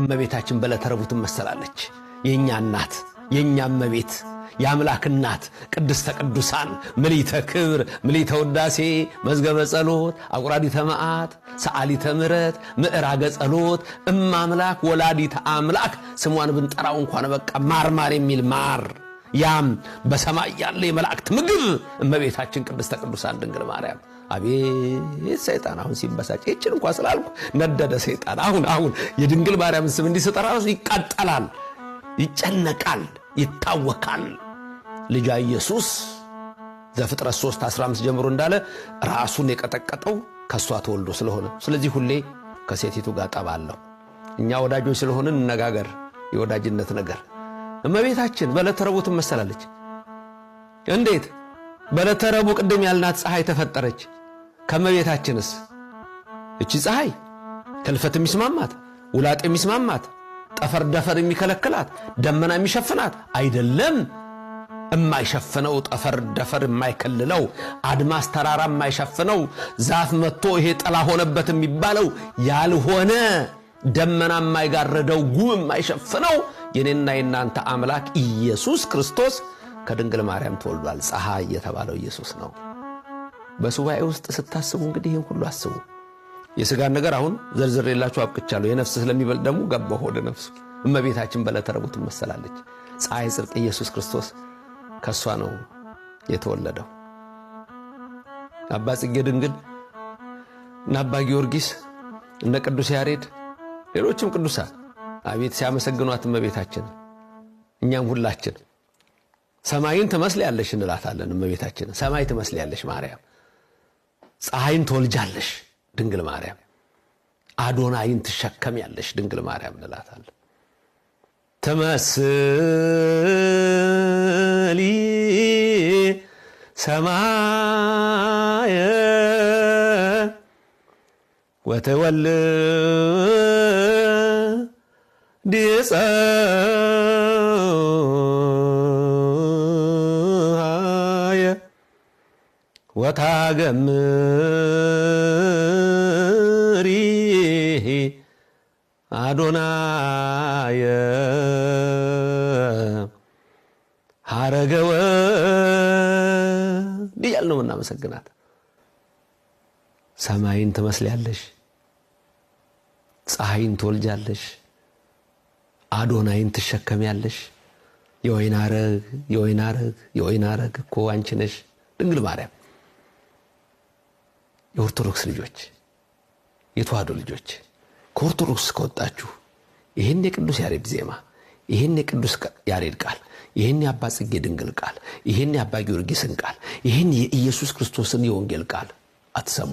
እመቤታችን በለተረቡት መሰላለች። የኛ እናት የኛ እመቤት የአምላክ እናት ቅድስተ ቅዱሳን ምልዕተ ክብር ምልዕተ ውዳሴ መዝገበ ጸሎት አቁራዲተ መዓት ሰዓሊተ ምሕረት ምዕራገ ጸሎት እማምላክ ወላዲተ አምላክ ስሟን ብንጠራው እንኳን በቃ ማርማር የሚል ማር ያም በሰማይ ያለ የመላእክት ምግብ እመቤታችን ቅድስተ ቅዱሳን ድንግል ማርያም። አቤት ሰይጣን አሁን ሲበሳጭ እቺን እንኳን ስላልኩ ነደደ ሰይጣን። አሁን የድንግል ማርያም ስም እንዲሰጠራ ራሱ ይቃጠላል፣ ይጨነቃል፣ ይታወካል። ልጇ ኢየሱስ ዘፍጥረት 3:15 ጀምሮ እንዳለ ራሱን የቀጠቀጠው ከሷ ተወልዶ ስለሆነ ስለዚህ ሁሌ ከሴቲቱ ጋር ጠባለሁ። እኛ ወዳጆች ስለሆነ እንነጋገር የወዳጅነት ነገር። እመቤታችን በለተረቡት መሰላለች። እንዴት በለተረቡ ቅድም ያልናት ፀሐይ ተፈጠረች? ከመቤታችንስ እቺ ፀሐይ ከልፈት የሚስማማት ውላጥ የሚስማማት ጠፈር ደፈር የሚከለክላት ደመና የሚሸፍናት አይደለም። የማይሸፍነው ጠፈር ደፈር የማይከልለው አድማስ ተራራ የማይሸፍነው ዛፍ መጥቶ ይሄ ጥላ ሆነበት የሚባለው ያልሆነ ደመና የማይጋረደው ጉም የማይሸፍነው የኔና የናንተ አምላክ ኢየሱስ ክርስቶስ ከድንግል ማርያም ተወልዷል። ፀሐይ የተባለው ኢየሱስ ነው። በሱባኤ ውስጥ ስታስቡ እንግዲህ ይሄን ሁሉ አስቡ። የሥጋን ነገር አሁን ዘርዝሬላችሁ አብቅቻለሁ። የነፍስ ስለሚበልጥ ደግሞ ገባሁ ወደ ነፍሱ። እመቤታችን በለተረቡት መሰላለች። ፀሐይ ጽድቅ ኢየሱስ ክርስቶስ ከሷ ነው የተወለደው። አባ ጽጌ ድንግል እና አባ ጊዮርጊስ እነ ቅዱስ ያሬድ ሌሎችም ቅዱሳን አቤት ሲያመሰግኗት እመቤታችን። እኛም ሁላችን ሰማይን ትመስልያለሽ እንላታለን። እመቤታችን ሰማይ ትመስልያለሽ ማርያም፣ ፀሐይን ትወልጃለሽ ድንግል ማርያም፣ አዶናይን ትሸከሚያለሽ ድንግል ማርያም እንላታለን። ተመስሊ ሰማየ ወተወልድ ፀሐየ ወታገምሪ አዶናየ ሐረገ ወልድ እያልን ነው የምናመሰግናት። ሰማይን ትመስልያለሽ፣ ፀሐይን ትወልጃለሽ፣ አዶናይን ትሸከሚያለሽ። የወይን አረግ እኮ አንቺ ነሽ ድንግል ማርያም። የኦርቶዶክስ ልጆች የተዋሕዶ ልጆች ከኦርቶዶክስ ከወጣችሁ ይሄን የቅዱስ ያሬድ ዜማ፣ ይሄን የቅዱስ ያሬድ ቃል፣ ይሄን የአባ ጽጌ ድንግል ቃል፣ ይሄን የአባ ጊዮርጊስን ቃል፣ ይሄን የኢየሱስ ክርስቶስን የወንጌል ቃል አትሰሙ።